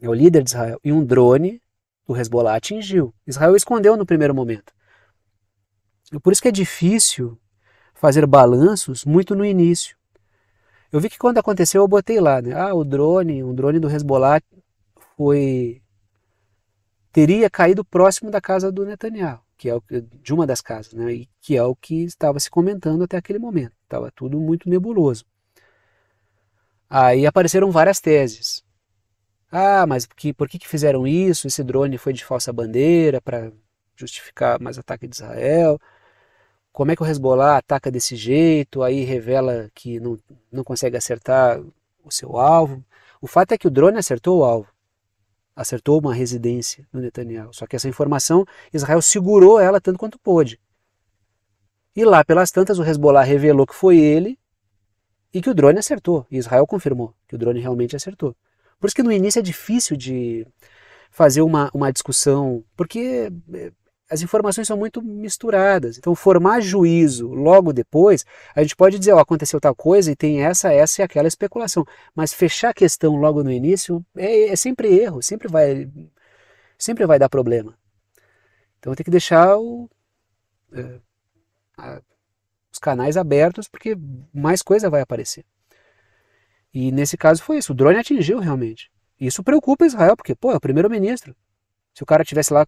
É o líder de Israel. E um drone do Hezbollah atingiu. Israel escondeu no primeiro momento. E por isso que é difícil fazer balanços muito no início. Eu vi que quando aconteceu eu botei lá, né? Um drone do Hezbollah teria caído próximo da casa do Netanyahu, que é de uma das casas, né? E que é o que estava se comentando até aquele momento. Estava tudo muito nebuloso. Aí apareceram várias teses. Mas por que fizeram isso? Esse drone foi de falsa bandeira para justificar mais ataque de Israel. Como é que o Hezbollah ataca desse jeito? Aí revela que não consegue acertar o seu alvo. O fato é que o drone acertou o alvo. Acertou uma residência no Netanyahu. Só que essa informação, Israel segurou ela tanto quanto pôde. E lá pelas tantas o Hezbollah revelou que foi ele e que o drone acertou. E Israel confirmou que o drone realmente acertou. Por isso que no início é difícil de fazer uma discussão, porque as informações são muito misturadas. Então formar juízo logo depois, a gente pode dizer, aconteceu tal coisa e tem essa e aquela especulação. Mas fechar a questão logo no início é sempre erro, sempre vai dar problema. Então tem que deixar os canais abertos, porque mais coisa vai aparecer. E nesse caso foi isso, o drone atingiu realmente. Isso preocupa Israel, porque, é o primeiro-ministro. Se o cara estivesse lá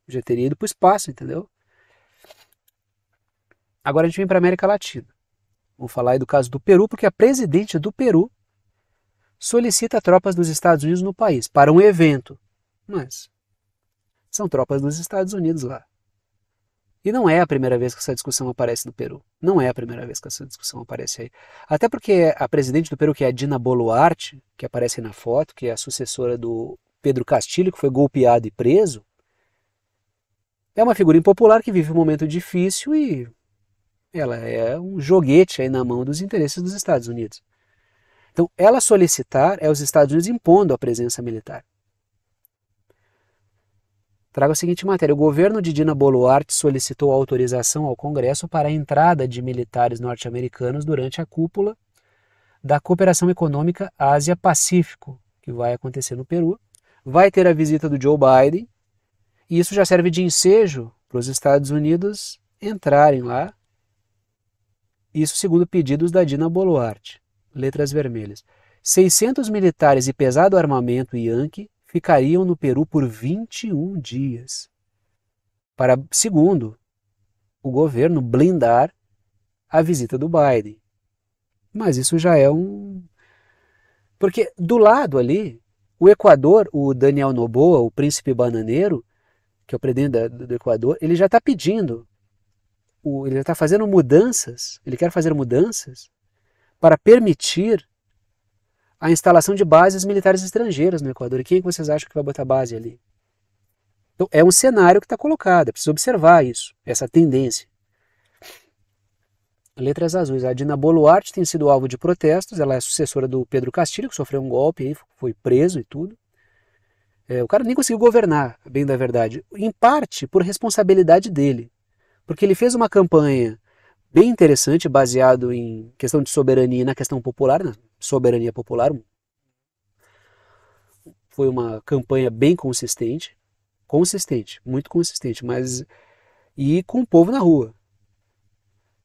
já teria ido para o espaço, entendeu? Agora a gente vem para a América Latina. Vamos falar aí do caso do Peru, porque a presidente do Peru solicita tropas dos Estados Unidos no país para um evento. Mas são tropas dos Estados Unidos lá. E não é a primeira vez que essa discussão aparece no Peru. Não é a primeira vez que essa discussão aparece aí. Até porque a presidente do Peru, que é a Dina Boluarte, que aparece na foto, que é a sucessora do Pedro Castillo, que foi golpeado e preso, é uma figura impopular que vive um momento difícil e ela é um joguete aí na mão dos interesses dos Estados Unidos. Então, ela solicitar é os Estados Unidos impondo a presença militar. Trago a seguinte matéria. O governo de Dina Boluarte solicitou autorização ao Congresso para a entrada de militares norte-americanos durante a cúpula da Cooperação Econômica Ásia-Pacífico, que vai acontecer no Peru. Vai ter a visita do Joe Biden, e isso já serve de ensejo para os Estados Unidos entrarem lá. Isso segundo pedidos da Dina Boluarte. Letras vermelhas. 600 militares e pesado armamento Yankee ficariam no Peru por 21 dias. Para, segundo o governo, blindar a visita do Biden. Mas isso já é Porque do lado ali, o Equador, o Daniel Noboa, o príncipe bananeiro, que é o presidente do Equador, ele já está pedindo, ele já está fazendo mudanças, ele quer fazer mudanças para permitir a instalação de bases militares estrangeiras no Equador. E quem é que vocês acham que vai botar base ali? Então, é um cenário que está colocado, é preciso observar isso, essa tendência. Letras azuis. A Dina Boluarte tem sido alvo de protestos, ela é sucessora do Pedro Castillo, que sofreu um golpe, aí, foi preso e tudo. O cara nem conseguiu governar, bem da verdade, em parte por responsabilidade dele, porque ele fez uma campanha bem interessante, baseado em questão de soberania e na questão popular, na soberania popular. Foi uma campanha bem consistente, muito consistente, mas e com o povo na rua.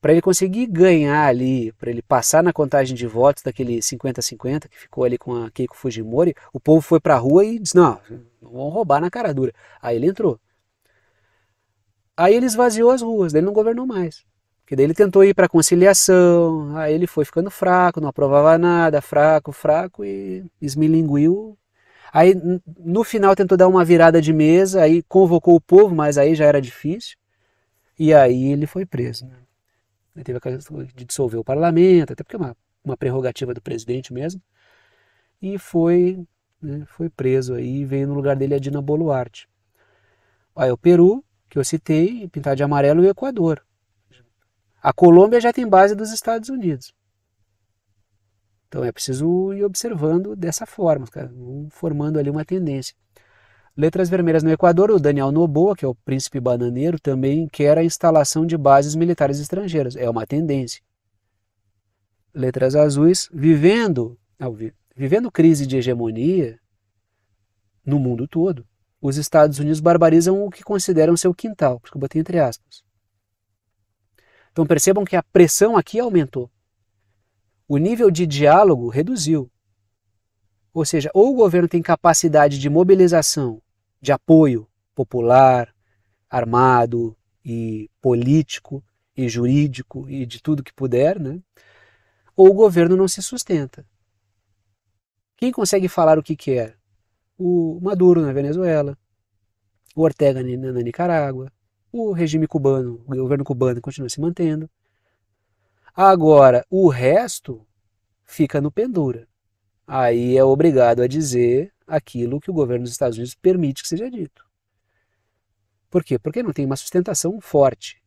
Para ele conseguir ganhar ali, para ele passar na contagem de votos daquele 50-50 que ficou ali com a Keiko Fujimori, o povo foi para a rua e disse, não, vão roubar na cara dura. Aí ele entrou. Aí ele esvaziou as ruas, daí ele não governou mais. Porque daí ele tentou ir para a conciliação, aí ele foi ficando fraco, não aprovava nada, fraco e esmilinguiu. Aí no final tentou dar uma virada de mesa, aí convocou o povo, mas aí já era difícil. E aí ele foi preso, né? Ele teve a questão de dissolver o parlamento, até porque é uma prerrogativa do presidente mesmo. E foi, né, foi preso aí, e veio no lugar dele a Dina Boluarte. Aí o Peru, que eu citei, pintado de amarelo, e o Equador. A Colômbia já tem base dos Estados Unidos. Então é preciso ir observando dessa forma, cara, formando ali uma tendência. Letras vermelhas no Equador, o Daniel Noboa, que é o príncipe bananeiro, também quer a instalação de bases militares estrangeiras. É uma tendência. Letras azuis, vivendo crise de hegemonia no mundo todo, os Estados Unidos barbarizam o que consideram seu quintal, porque eu botei entre aspas. Então percebam que a pressão aqui aumentou. O nível de diálogo reduziu. Ou seja, ou o governo tem capacidade de mobilização, de apoio popular, armado e político e jurídico e de tudo que puder, né? Ou o governo não se sustenta. Quem consegue falar o que quer? O Maduro na Venezuela, o Ortega na Nicarágua, o regime cubano, o governo cubano continua se mantendo. Agora, o resto fica no pendura. Aí é obrigado a dizer aquilo que o governo dos Estados Unidos permite que seja dito. Por quê? Porque não tem uma sustentação forte.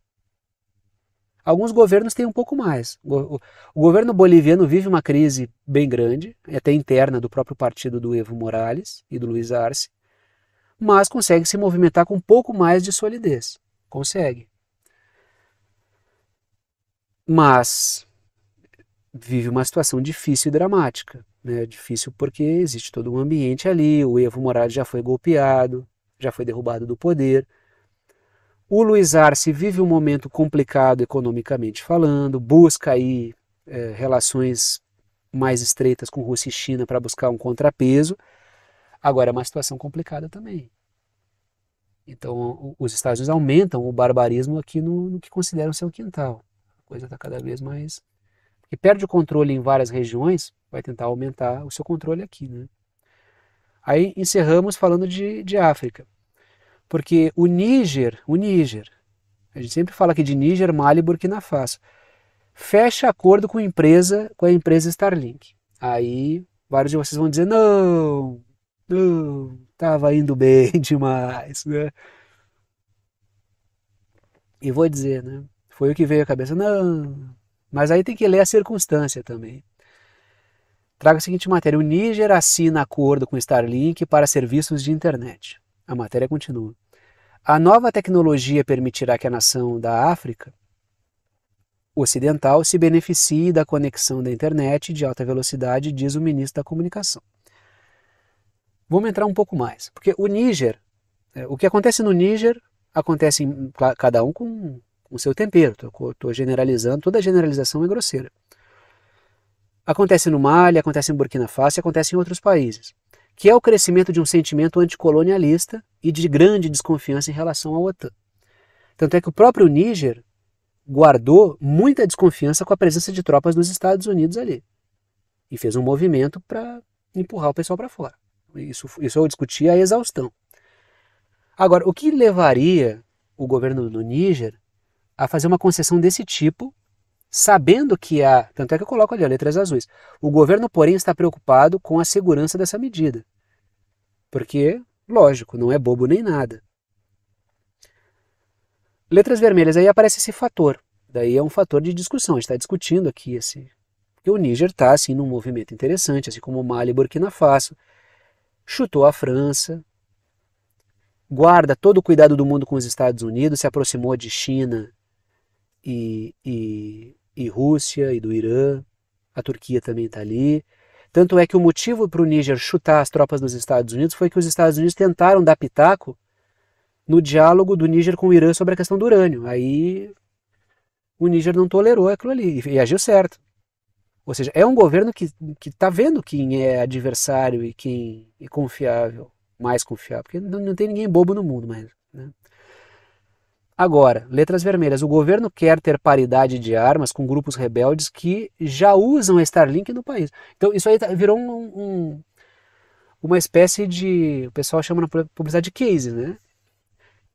Alguns governos têm um pouco mais. O governo boliviano vive uma crise bem grande, até interna do próprio partido do Evo Morales e do Luiz Arce, mas consegue se movimentar com um pouco mais de solidez. Consegue. Mas vive uma situação difícil e dramática. Né? Difícil porque existe todo um ambiente ali, o Evo Morales já foi golpeado, já foi derrubado do poder. O Luiz Arce vive um momento complicado economicamente falando, busca aí relações mais estreitas com Rússia e China para buscar um contrapeso. Agora é uma situação complicada também. Então os Estados Unidos aumentam o barbarismo aqui no que consideram seu quintal. A coisa está cada vez mais... E perde o controle em várias regiões, vai tentar aumentar o seu controle aqui. Né? Aí encerramos falando de África. Porque o Níger, a gente sempre fala aqui de Níger, Mali e Burkina Faso, fecha acordo com a empresa Starlink. Aí vários de vocês vão dizer, não, estava indo bem demais. Né? E vou dizer, né? Foi o que veio à cabeça, não, mas aí tem que ler a circunstância também. Traga a seguinte matéria, o Níger assina acordo com Starlink para serviços de internet. A matéria continua. A nova tecnologia permitirá que a nação da África ocidental se beneficie da conexão da internet de alta velocidade, diz o ministro da Comunicação. Vamos entrar um pouco mais, porque o Níger, o que acontece no Níger, acontece em cada um com o seu tempero. Estou generalizando, toda generalização é grosseira. Acontece no Mali, acontece em Burkina Faso e acontece em outros países, que é o crescimento de um sentimento anticolonialista e de grande desconfiança em relação à OTAN. Tanto é que o próprio Níger guardou muita desconfiança com a presença de tropas dos Estados Unidos ali. E fez um movimento para empurrar o pessoal para fora. Isso eu discuti a exaustão. Agora, o que levaria o governo do Níger a fazer uma concessão desse tipo, sabendo que há... Tanto é que eu coloco ali, letras azuis. O governo, porém, está preocupado com a segurança dessa medida. Porque, lógico, não é bobo nem nada. Letras vermelhas, aí aparece esse fator. Daí é um fator de discussão. A gente está discutindo aqui esse... Porque o Níger está, assim, num movimento interessante, assim como o Mali e Burkina Faso. Chutou a França, guarda todo o cuidado do mundo com os Estados Unidos, se aproximou de China e Rússia e do Irã, a Turquia também está ali. Tanto é que o motivo para o Níger chutar as tropas dos Estados Unidos foi que os Estados Unidos tentaram dar pitaco no diálogo do Níger com o Irã sobre a questão do urânio. Aí o Níger não tolerou aquilo ali e agiu certo. Ou seja, é um governo que está vendo quem é adversário e quem é confiável, mais confiável, porque não tem ninguém bobo no mundo mais. Né? Agora, letras vermelhas, o governo quer ter paridade de armas com grupos rebeldes que já usam a Starlink no país. Então isso aí virou uma espécie de, o pessoal chama na publicidade de case, né?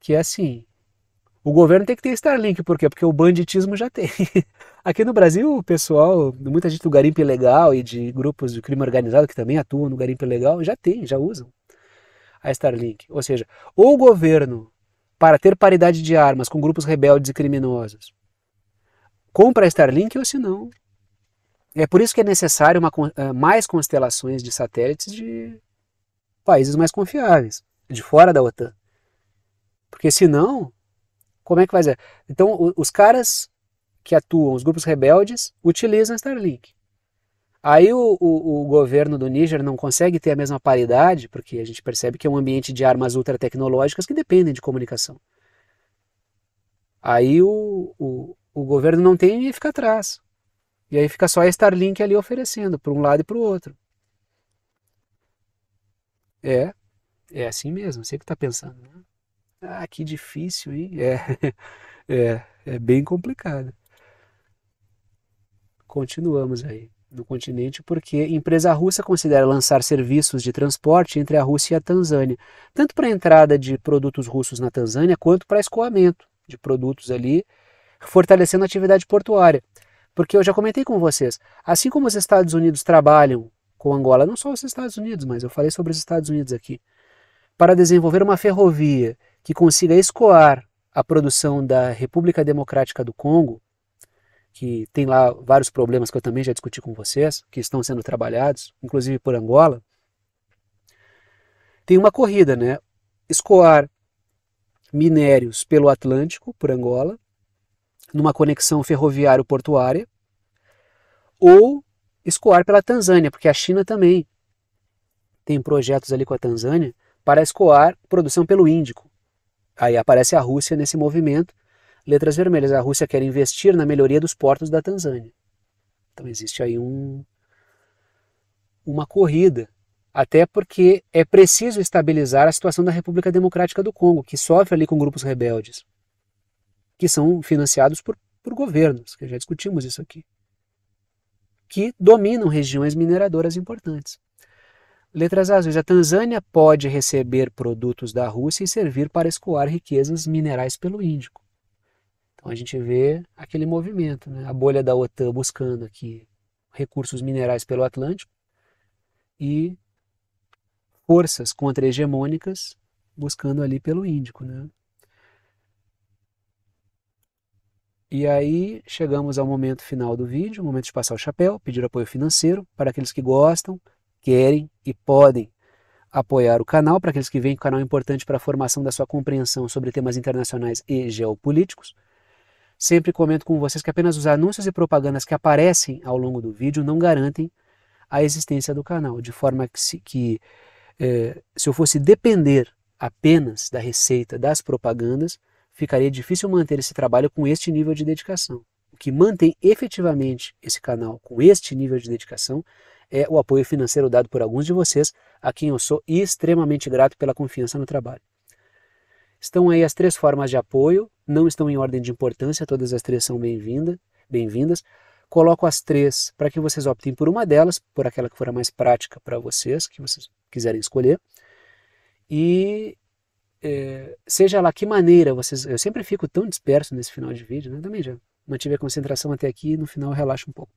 Que é assim, o governo tem que ter Starlink, por quê? Porque o banditismo já tem. Aqui no Brasil, o pessoal, muita gente do garimpo ilegal e de grupos de crime organizado que também atuam no garimpo ilegal, já usam a Starlink. Ou seja, ou o governo, para ter paridade de armas com grupos rebeldes e criminosos, compra a Starlink, ou se não. É por isso que é necessário mais constelações de satélites de países mais confiáveis, de fora da OTAN. Porque senão, como é que vai ser? Então, os caras que atuam, os grupos rebeldes, utilizam Starlink. Aí o governo do Níger não consegue ter a mesma paridade, porque a gente percebe que é um ambiente de armas ultratecnológicas que dependem de comunicação. Aí o governo não tem e fica atrás. E aí fica só a Starlink ali oferecendo, para um lado e para o outro. É, é assim mesmo, você que está pensando. Né? Ah, que difícil, hein? É bem complicado. Continuamos aí no continente porque empresa russa considera lançar serviços de transporte entre a Rússia e a Tanzânia, tanto para a entrada de produtos russos na Tanzânia quanto para escoamento de produtos ali, fortalecendo a atividade portuária. Porque eu já comentei com vocês, assim como os Estados Unidos trabalham com Angola, não só os Estados Unidos, mas eu falei sobre os Estados Unidos aqui, para desenvolver uma ferrovia que consiga escoar a produção da República Democrática do Congo, que tem lá vários problemas que eu também já discuti com vocês, que estão sendo trabalhados, inclusive por Angola, tem uma corrida, né? Escoar minérios pelo Atlântico, por Angola, numa conexão ferroviário-portuária, ou escoar pela Tanzânia, porque a China também tem projetos ali com a Tanzânia para escoar produção pelo Índico. Aí aparece a Rússia nesse movimento, letras vermelhas. A Rússia quer investir na melhoria dos portos da Tanzânia. Então existe aí uma corrida, até porque é preciso estabilizar a situação da República Democrática do Congo, que sofre ali com grupos rebeldes, que são financiados por governos, que já discutimos isso aqui, que dominam regiões mineradoras importantes. Letras azuis. A Tanzânia pode receber produtos da Rússia e servir para escoar riquezas minerais pelo Índico. Então a gente vê aquele movimento, né? A bolha da OTAN buscando aqui recursos minerais pelo Atlântico e forças contra-hegemônicas buscando ali pelo Índico. Né? E aí chegamos ao momento final do vídeo, o momento de passar o chapéu, pedir apoio financeiro para aqueles que gostam, querem e podem apoiar o canal, para aqueles que veem que o canal é importante para a formação da sua compreensão sobre temas internacionais e geopolíticos. Sempre comento com vocês que apenas os anúncios e propagandas que aparecem ao longo do vídeo não garantem a existência do canal, de forma que se eu fosse depender apenas da receita das propagandas, ficaria difícil manter esse trabalho com este nível de dedicação. O que mantém efetivamente esse canal com este nível de dedicação é o apoio financeiro dado por alguns de vocês, a quem eu sou extremamente grato pela confiança no trabalho. Estão aí as 3 formas de apoio, não estão em ordem de importância, todas as 3 são bem-vindas. Coloco as 3 para que vocês optem por uma delas, por aquela que for a mais prática para vocês, que vocês quiserem escolher. E seja lá que maneira vocês... Eu sempre fico tão disperso nesse final de vídeo, né? Também já mantive a concentração até aqui e no final eu relaxo um pouco.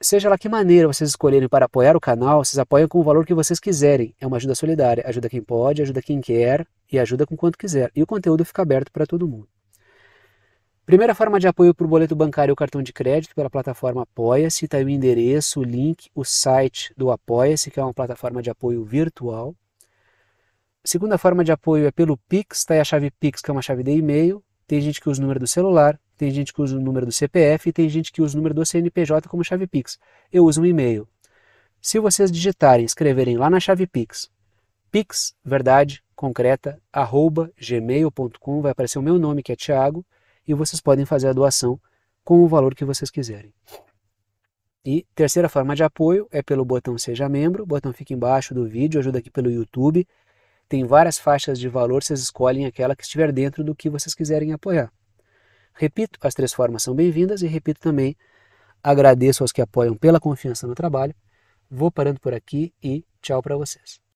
Seja lá que maneira vocês escolherem para apoiar o canal, vocês apoiam com o valor que vocês quiserem. É uma ajuda solidária, ajuda quem pode, ajuda quem quer e ajuda com quanto quiser. E o conteúdo fica aberto para todo mundo. Primeira forma de apoio por boleto bancário ou cartão de crédito pela plataforma Apoia-se. Está aí o endereço, o link, o site do Apoia-se, que é uma plataforma de apoio virtual. Segunda forma de apoio é pelo Pix, tá aí a chave Pix, que é uma chave de e-mail. Tem gente que usa o número do celular, tem gente que usa o número do CPF e tem gente que usa o número do CNPJ como chave Pix. Eu uso um e-mail. Se vocês digitarem, escreverem lá na chave Pix, pixverdade_concreta@gmail.com, vai aparecer o meu nome, que é Thiago, e vocês podem fazer a doação com o valor que vocês quiserem. E terceira forma de apoio é pelo botão Seja Membro, o botão fica embaixo do vídeo, ajuda aqui pelo YouTube. Tem várias faixas de valor, vocês escolhem aquela que estiver dentro do que vocês quiserem apoiar. Repito, as três formas são bem-vindas e repito também, agradeço aos que apoiam pela confiança no trabalho. Vou parando por aqui e tchau para vocês.